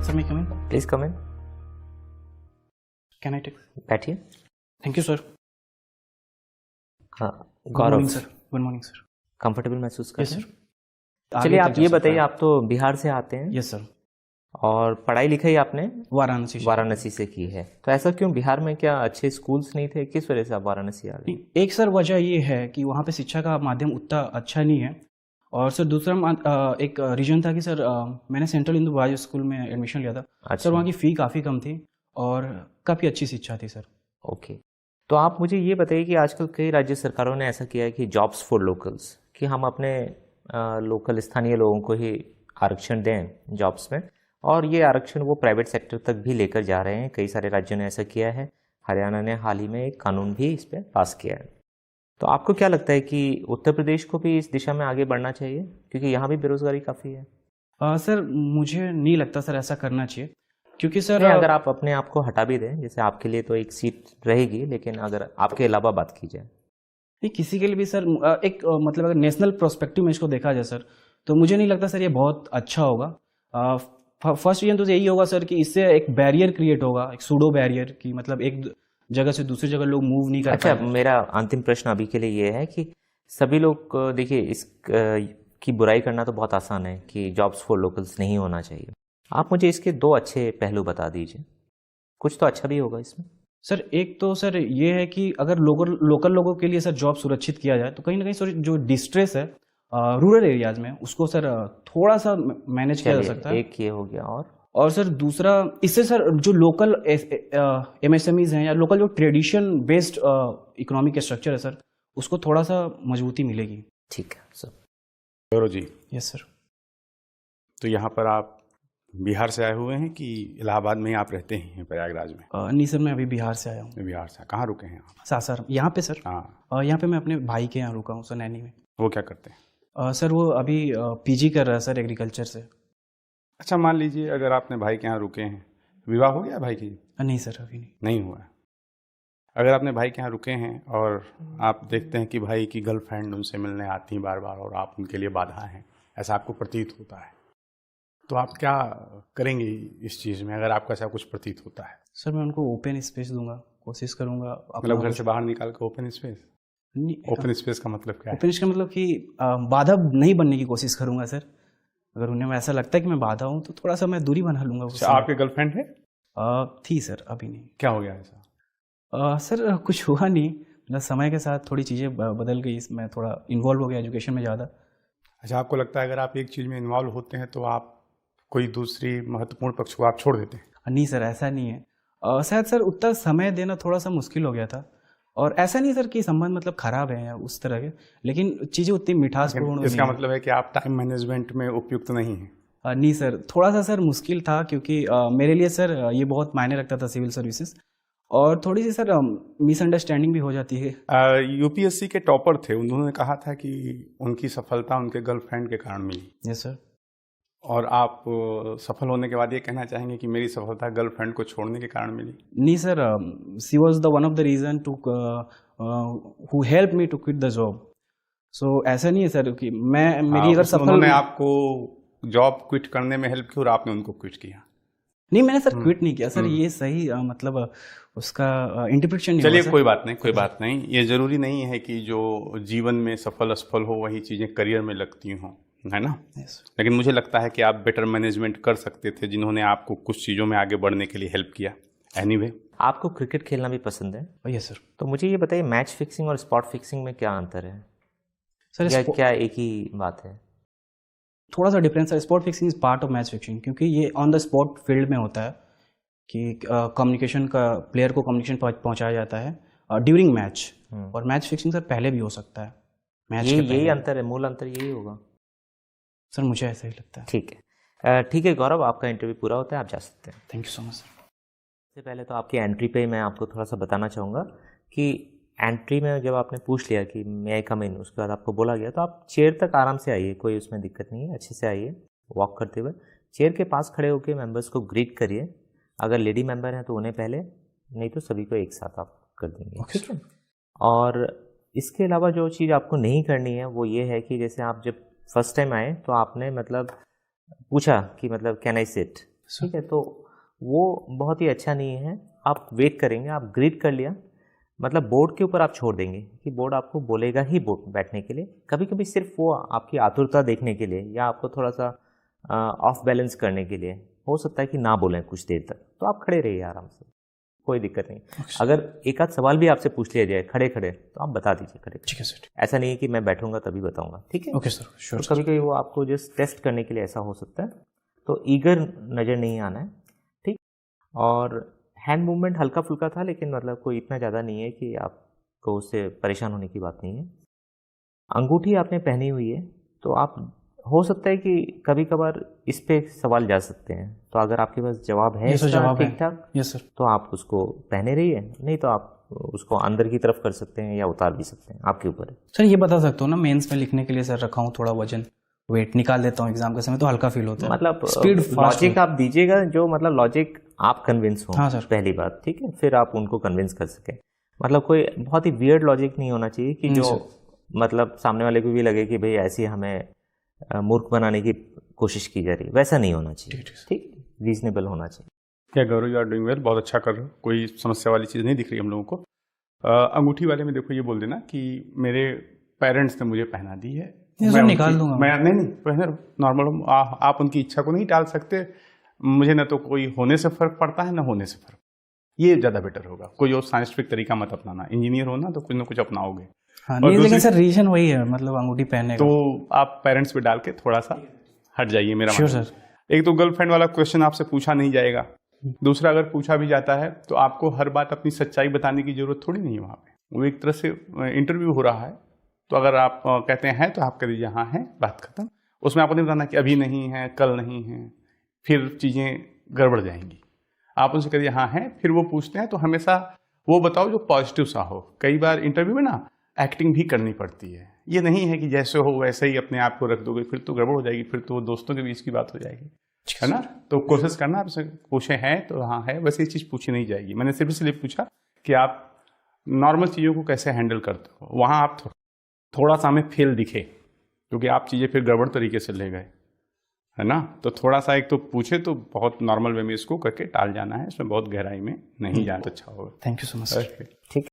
Sir may come in? Please come in. Can I take? बैठिए। Thank you sir. हाँ good Gaurav, morning sir. Good morning sir. Comfortable महसूस कर yes रहे sir. हैं? चलिए आप ये बताइए, आप तो बिहार से आते हैं यस सर। और पढ़ाई लिखाई आपने वाराणसी से। वाराणसी से की है, तो ऐसा क्यों? बिहार में क्या अच्छे स्कूल्स नहीं थे? किस वजह से आप वाराणसी आ गए? एक सर वजह ये है कि वहाँ पे शिक्षा का माध्यम उतना अच्छा नहीं है, और सर दूसरा एक रीजन था कि सर मैंने सेंट्रल हिंदू बॉयज स्कूल में एडमिशन लिया था। अच्छा। सर वहाँ की फ़ी काफ़ी कम थी और काफ़ी अच्छी शिक्षा थी सर। ओके, तो आप मुझे ये बताइए कि आजकल कई राज्य सरकारों ने ऐसा किया है कि जॉब्स फॉर लोकल्स, कि हम अपने लोकल स्थानीय लोगों को ही आरक्षण दें जॉब्स में, और ये आरक्षण वो प्राइवेट सेक्टर तक भी लेकर जा रहे हैं। कई सारे राज्यों ने ऐसा किया है। हरियाणा ने हाल ही में एक कानून भी इस पर पास किया है। तो आपको क्या लगता है कि उत्तर प्रदेश को भी इस दिशा में आगे बढ़ना चाहिए, क्योंकि यहाँ भी बेरोजगारी काफ़ी है? सर मुझे नहीं लगता सर ऐसा करना चाहिए, क्योंकि सर नहीं, अगर आप अपने आप को हटा भी दें, जैसे आपके लिए तो एक सीट रहेगी, लेकिन अगर आपके अलावा बात की जाए। नहीं, किसी के लिए भी सर एक मतलब अगर नेशनल प्रोस्पेक्टिव में इसको देखा जाए सर, तो मुझे नहीं लगता सर ये बहुत अच्छा होगा। फर्स्ट रीजन तो यही होगा सर कि इससे एक बैरियर क्रिएट होगा, एक सूडो बैरियर, कि मतलब एक जगह से दूसरी जगह लोग मूव नहीं कर अच्छा, पाए। मेरा अंतिम प्रश्न अभी के लिए ये है कि सभी लोग देखिए, इस की बुराई करना तो बहुत आसान है कि जॉब्स फॉर लोकल्स नहीं होना चाहिए। आप मुझे इसके दो अच्छे पहलू बता दीजिए, कुछ तो अच्छा भी होगा इसमें। सर एक तो सर ये है कि अगर लोकल लोगों के लिए सर जॉब सुरक्षित किया जाए, तो कहीं ना कहीं सर जो डिस्ट्रेस है रूरल एरियाज में, उसको सर थोड़ा सा मैनेज किया जा सकता चलिए, है। एक ये हो गया। और सर दूसरा, इससे सर जो लोकल एमएसएमईज हैं या लोकल जो ट्रेडिशन बेस्ड इकोनॉमिक स्ट्रक्चर है सर, उसको थोड़ा सा मजबूती मिलेगी। ठीक है sir. Gaurav ji, yes sir. तो यहाँ पर आप बिहार से आए हुए हैं कि इलाहाबाद में ही आप रहते हैं, प्रयागराज में? नहीं सर, मैं अभी बिहार से आया हूँ। बिहार से कहाँ रुके हैं आप? सर यहाँ पे सर, हाँ, यहाँ पे मैं अपने भाई के यहाँ रुका हूँ सर, नैनी में। वो क्या करते हैं? सर वो अभी पीजी कर रहा है सर, एग्रीकल्चर से। अच्छा, मान लीजिए अगर आपने भाई के यहाँ रुके हैं, विवाह हो गया भाई की? नहीं सर, अभी नहीं। नहीं हुआ है। अगर आपने भाई के यहाँ रुके हैं और आप देखते हैं कि भाई की गर्लफ्रेंड उनसे मिलने आती हैं बार बार और आप उनके लिए बाधा हैं, ऐसा आपको प्रतीत होता है, तो आप क्या करेंगे इस चीज़ में, अगर आपको ऐसा कुछ प्रतीत होता है? सर मैं उनको ओपन स्पेस दूंगा, कोशिश करूंगा। मतलब घर से बाहर निकाल कर ओपन स्पेस? ओपन स्पेस का मतलब क्या है? ओपन स्पेस का मतलब कि बाधा नहीं बनने की कोशिश करूंगा सर। अगर उन्हें ऐसा लगता है कि मैं बाधा हूँ, तो थोड़ा सा मैं दूरी बना लूंगा उससे। आपकी गर्लफ्रेंड है? थी सर, अभी नहीं। क्या हो गया ऐसा? सर कुछ हुआ नहीं, मतलब समय के साथ थोड़ी चीज़ें बदल गई, इसमें थोड़ा इन्वॉल्व हो गया एजुकेशन में ज़्यादा। अच्छा, आपको लगता है अगर आप एक चीज़ में इन्वॉल्व होते हैं तो आप कोई दूसरी महत्वपूर्ण पक्ष को आप छोड़ देते हैं? नहीं सर, ऐसा नहीं है। शायद सर उतना समय देना थोड़ा सा मुश्किल हो गया था, और ऐसा नहीं सर कि संबंध मतलब खराब है या उस तरह के, लेकिन चीज़ें उतनी मिठासपूर्ण नहीं इसका है। मतलब है कि आप टाइम मैनेजमेंट में उपयुक्त नहीं हैं? नहीं सर, थोड़ा सा सर मुश्किल था, क्योंकि मेरे लिए सर ये बहुत मायने रखता था सिविल सर्विसेज, और थोड़ी सी सर मिसअंडरस्टैंडिंग भी हो जाती है। यूपीएससी के टॉपर थे, उन्होंने कहा था कि उनकी सफलता उनके गर्लफ्रेंड के कारण मिली। Yes sir. और आप सफल होने के बाद ये कहना चाहेंगे कि मेरी सफलता गर्लफ्रेंड को छोड़ने के कारण मिली? नहीं sir, she was the one of the reason to who help me to quit the job. So ऐसा नहीं है सर कि मेरी अगर सफल, उन्होंने आपको जॉब क्विट करने में हेल्प की और आपने उनको क्विट किया? नहीं, मैंने सर क्विट नहीं किया सर, ये सही मतलब उसका इंटरप्रिटेशन नहीं चलिए, हुआ कोई बात नहीं, कोई बात नहीं। ये जरूरी नहीं है कि जो जीवन में सफल असफल हो वही चीज़ें करियर में लगती हों, है ना? Yes. लेकिन मुझे लगता है कि आप बेटर मैनेजमेंट कर सकते थे, जिन्होंने आपको कुछ चीज़ों में आगे बढ़ने के लिए हेल्प किया। एनीवे, आपको क्रिकेट खेलना भी पसंद है? Yes sir. तो मुझे ये बताइए, मैच फिक्सिंग और स्पॉट फिक्सिंग में क्या अंतर है? सर या क्या एक ही बात है? थोड़ा सा डिफरेंस है। Spot fixing is part of match fixing, क्योंकि ये ऑन द स्पॉट फील्ड में होता है कि कम्युनिकेशन का, प्लेयर को कम्युनिकेशन पहुंचाया जाता है ड्यूरिंग मैच, और मैच फिक्सिंग सर पहले भी हो सकता है, मैच के पहले। यही अंतर है, मूल अंतर यही होगा सर, मुझे ऐसा ही लगता है। ठीक है, ठीक है गौरव, आपका इंटरव्यू पूरा होता है, आप जा सकते हैं। Thank you so much sir. सबसे पहले तो आपकी एंट्री पे मैं आपको थोड़ा सा बताना चाहूँगा कि एंट्री में जब आपने पूछ लिया कि मैं कम इन, उसके बाद आपको बोला गया तो आप चेयर तक आराम से आइए, कोई उसमें दिक्कत नहीं है, अच्छे से आइए वॉक करते हुए। चेयर के पास खड़े होकर मेंबर्स को ग्रीट करिए। अगर लेडी मेंबर हैं तो उन्हें पहले, नहीं तो सभी को एक साथ आप कर देंगे, ठीक है? और इसके अलावा जो चीज़ आपको नहीं करनी है वो ये है कि जैसे आप जब फर्स्ट टाइम आए तो आपने मतलब पूछा कि मतलब कैन आई सिट, ठीक है, तो वो बहुत ही अच्छा नहीं है। आप वेट करेंगे, आप ग्रीड कर लिया, मतलब बोर्ड के ऊपर आप छोड़ देंगे कि बोर्ड आपको बोलेगा ही बैठने के लिए। कभी कभी सिर्फ वो आपकी आतुरता देखने के लिए या आपको थोड़ा सा ऑफ बैलेंस करने के लिए हो सकता है कि ना बोलें कुछ देर तक, तो आप खड़े रहिए आराम से, कोई दिक्कत नहीं। अगर एक आध सवाल भी आपसे पूछ लिया जाए खड़े खड़े, तो आप बता दीजिए खड़े। ठीक है सर। ऐसा नहीं है कि मैं बैठूंगा तभी बताऊंगा, ठीक है। Okay sir, sure. तो कभी कभी वो आपको जस्ट टेस्ट करने के लिए ऐसा हो सकता है, तो ईगर नज़र नहीं आना है, ठीक। और हैंड मूवमेंट हल्का फुल्का था, लेकिन मतलब कोई इतना ज़्यादा नहीं है कि आपको उससे परेशान होने की बात नहीं है। अंगूठी आपने पहनी हुई है, तो आप हो सकता है कि कभी कभार इस पे सवाल जा सकते हैं, तो अगर आपके पास जवाब है इसका ठीक ठाक, यस सर, तो आप उसको पहने रहिए, नहीं तो आप उसको अंदर की तरफ कर सकते हैं या उतार भी सकते हैं, आपके ऊपर है। सर ये बता सकते हो ना, मेंस में लिखने के लिए सर रखा हूँ थोड़ा वजन, वेट निकाल देता हूँ एग्जाम के समय तो हल्का फील होता है, मतलब स्पीड लॉजिक आप दीजिएगा, जो मतलब लॉजिक आप कन्विंस हो। हाँ सर। पहली बात, ठीक है, फिर आप उनको कन्विंस कर सकें। मतलब कोई बहुत ही वियर्ड लॉजिक नहीं होना चाहिए कि जो मतलब सामने वाले को भी लगे कि भाई ऐसी हमें मूर्ख बनाने की कोशिश की जा रही है, वैसा नहीं होना चाहिए, ठीक, रीजनेबल होना चाहिए। क्या गौरव, यू आर डूइंग वेल, बहुत अच्छा कर रहे हो, कोई समस्या वाली चीज़ नहीं दिख रही हम लोगों को। अंगूठी वाले में देखो, ये बोल देना कि मेरे पेरेंट्स ने मुझे पहना दी है, मैं निकाल दूंगा। मैं नहीं पहने, नॉर्मल आप उनकी इच्छा को नहीं टाल सकते। मुझे ना तो कोई होने से फर्क पड़ता है ना होने से फर्क, ये ज़्यादा बेटर होगा। कोई और साइंटिफिक तरीका मत अपनाना, इंजीनियर हो ना तो कुछ ना कुछ अपनाओगे। हाँ, नहीं, लेकिन सर रीजन वही है, मतलब अंगूठी पहनने का। तो आप पेरेंट्स पे डाल के थोड़ा सा हट जाइए, मेरा श्योर मतलब। सर। एक तो गर्लफ्रेंड वाला क्वेश्चन आपसे पूछा नहीं जाएगा, दूसरा अगर पूछा भी जाता है तो आपको हर बात अपनी सच्चाई बताने की जरूरत थोड़ी नहीं है। वहाँ पे वो एक तरह से इंटरव्यू हो रहा है, तो अगर आप कहते हैं तो आप कह दीजिए हाँ है, बात खत्म। उसमें आपको नहीं बताना कि अभी नहीं है, कल नहीं है, फिर चीज़ें गड़बड़ जाएंगी। आप उनसे कहिए हाँ है, फिर वो पूछते हैं तो हमेशा वो बताओ जो पॉजिटिव सा हो। कई बार इंटरव्यू में ना एक्टिंग भी करनी पड़ती है, ये नहीं है कि जैसे हो वैसे ही अपने आप को रख दोगे, फिर तो गड़बड़ हो जाएगी, फिर तो दोस्तों के बीच की बात हो जाएगी, है ना। तो कोशिश करना, आपसे पूछे हैं तो हाँ है, वैसे ये चीज़ पूछी नहीं जाएगी। मैंने सिर्फ इसलिए पूछा कि आप नॉर्मल चीज़ों को कैसे हैंडल करते हो, वहाँ आप थोड़ा सा हमें फेल दिखे, क्योंकि आप चीज़ें फिर गड़बड़ तरीके से ले गए, है ना। तो थोड़ा सा एक तो पूछे तो बहुत नॉर्मल वे में इसको करके टाल जाना है, इसमें बहुत गहराई में नहीं जाना, अच्छा होगा। Thank you so much.